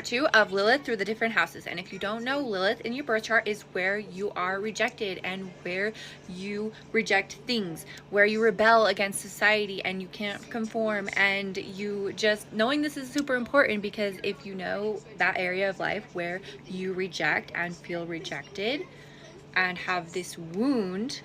2 of Lilith through the different houses. And if you don't know, Lilith in your birth chart is where you are rejected and where you reject things, where you rebel against society and you can't conform. And you just knowing this is super important, because if you know that area of life where you reject and feel rejected and have this wound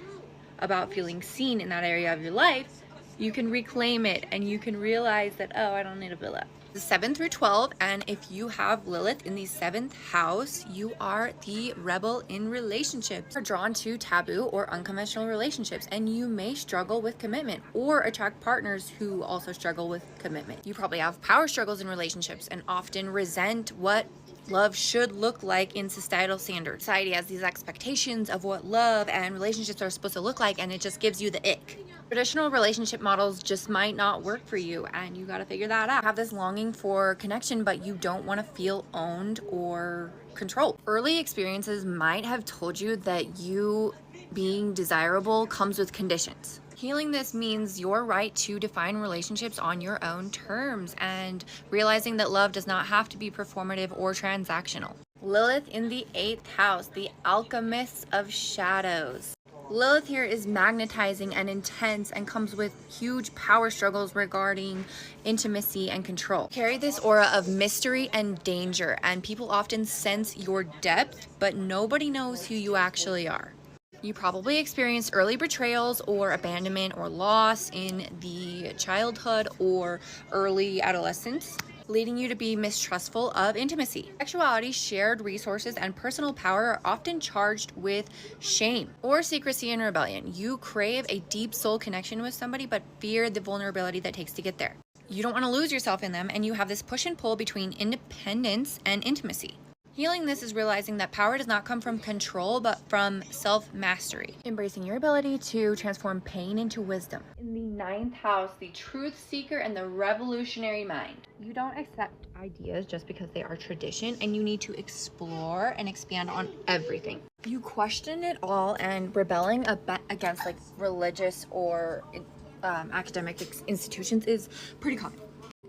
about feeling seen in that area of your life, you can reclaim it and you can realize that, oh, I don't need a villa. 7 through 12, and if you have Lilith in the 7th house, you are the rebel in relationships. You're drawn to taboo or unconventional relationships, and you may struggle with commitment or attract partners who also struggle with commitment. You probably have power struggles in relationships and often resent what love should look like in societal standards. Society has these expectations of what love and relationships are supposed to look like, and it just gives you the ick. Traditional relationship models just might not work for you, and you got to figure that out. You have this longing for connection, but you don't want to feel owned or controlled. Early experiences might have told you that you being desirable comes with conditions. Healing this means your right to define relationships on your own terms and realizing that love does not have to be performative or transactional. Lilith in the 8th house, the alchemist of shadows. Lilith here is magnetizing and intense and comes with huge power struggles regarding intimacy and control. Carry this aura of mystery and danger, and people often sense your depth, but nobody knows who you actually are. You probably experienced early betrayals or abandonment or loss in the childhood or early adolescence, leading you to be mistrustful of intimacy. Sexuality, shared resources, and personal power are often charged with shame or secrecy and rebellion. You crave a deep soul connection with somebody, but fear the vulnerability that takes to get there. You don't want to lose yourself in them, and you have this push and pull between independence and intimacy. Healing this is realizing that power does not come from control, but from self-mastery. Embracing your ability to transform pain into wisdom. In the 9th house, the truth seeker and the revolutionary mind. You don't accept ideas just because they are tradition, and you need to explore and expand on everything. You question it all, and rebelling against like religious or academic institutions is pretty common.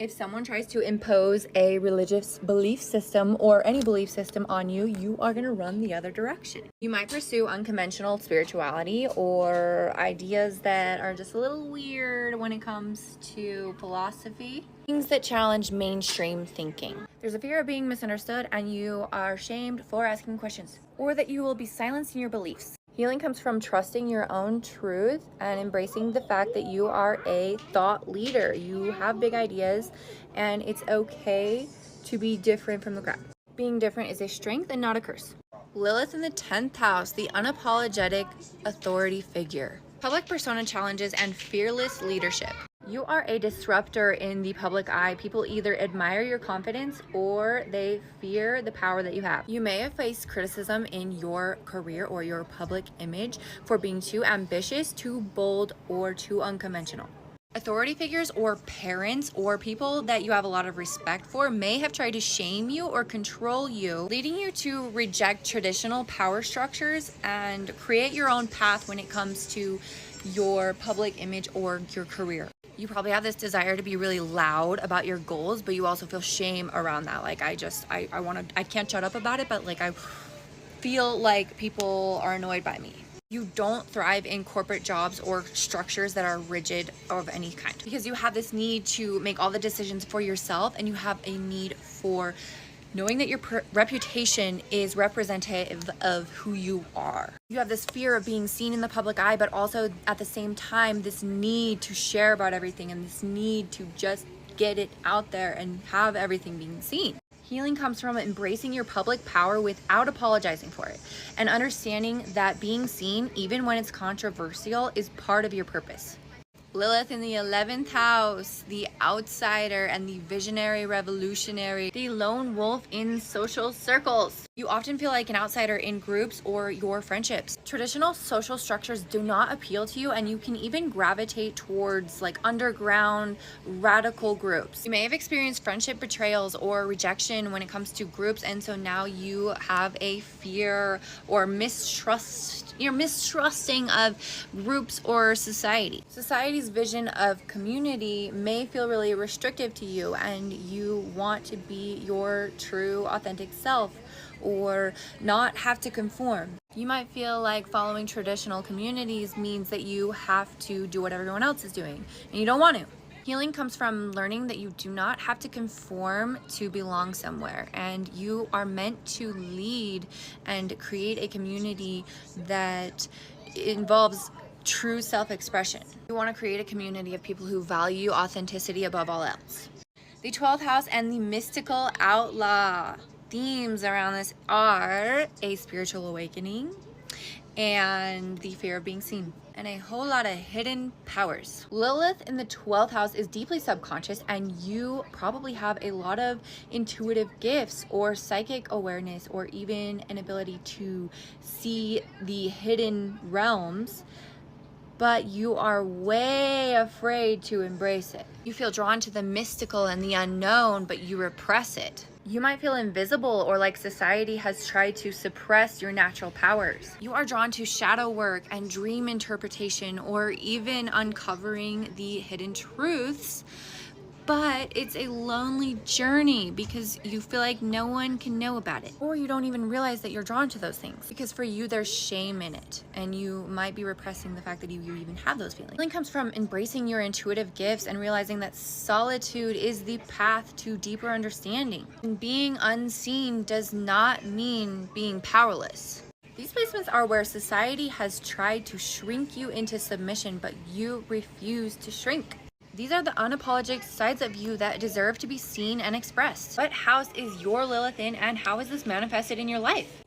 If someone tries to impose a religious belief system or any belief system on you, you are going to run the other direction. You might pursue unconventional spirituality or ideas that are just a little weird when it comes to philosophy. Things that challenge mainstream thinking. There's a fear of being misunderstood, and you are shamed for asking questions, or that you will be silenced in your beliefs. Healing comes from trusting your own truth and embracing the fact that you are a thought leader. You have big ideas, and it's okay to be different from the crowd. Being different is a strength and not a curse. Lilith in the 10th house, the unapologetic authority figure. Public persona challenges and fearless leadership. You are a disruptor in the public eye. People either admire your confidence or they fear the power that you have. You may have faced criticism in your career or your public image for being too ambitious, too bold, or too unconventional. Authority figures or parents or people that you have a lot of respect for may have tried to shame you or control you, leading you to reject traditional power structures and create your own path when it comes to your public image or your career. You probably have this desire to be really loud about your goals, but you also feel shame around that. Like, I can't shut up about it, but like I feel like people are annoyed by me. You don't thrive in corporate jobs or structures that are rigid of any kind, because you have this need to make all the decisions for yourself, and you have a need for knowing that your reputation is representative of who you are. You have this fear of being seen in the public eye, but also at the same time, this need to share about everything and this need to just get it out there and have everything being seen. Healing comes from embracing your public power without apologizing for it, and understanding that being seen, even when it's controversial, is part of your purpose. Lilith in the 11th house, the outsider and the visionary revolutionary, the lone wolf in social circles. You often feel like an outsider in groups or your friendships. Traditional social structures do not appeal to you, and you can even gravitate towards like underground radical groups. You may have experienced friendship betrayals or rejection when it comes to groups, and so now you have a fear or mistrust. You're mistrusting of groups or society. Society's Society's vision of community may feel really restrictive to you, and you want to be your true, authentic self or not have to conform. You might feel like following traditional communities means that you have to do what everyone else is doing, and you don't want to. Healing comes from learning that you do not have to conform to belong somewhere, and you are meant to lead and create a community that involves true self-expression. You want to create a community of people who value authenticity above all else. The 12th house and the mystical outlaw. Themes around this are a spiritual awakening and the fear of being seen, and a whole lot of hidden powers. Lilith in the 12th house is deeply subconscious, and you probably have a lot of intuitive gifts or psychic awareness, or even an ability to see the hidden realms, but you are way afraid to embrace it. You feel drawn to the mystical and the unknown, but you repress it. You might feel invisible, or like society has tried to suppress your natural powers. You are drawn to shadow work and dream interpretation, or even uncovering the hidden truths, but it's a lonely journey because you feel like no one can know about it, or you don't even realize that you're drawn to those things because for you there's shame in it, and you might be repressing the fact that you even have those feelings. Healing comes from embracing your intuitive gifts and realizing that solitude is the path to deeper understanding. And being unseen does not mean being powerless. These placements are where society has tried to shrink you into submission, but you refuse to shrink. These are the unapologetic sides of you that deserve to be seen and expressed. What house is your Lilith in, and how is this manifested in your life?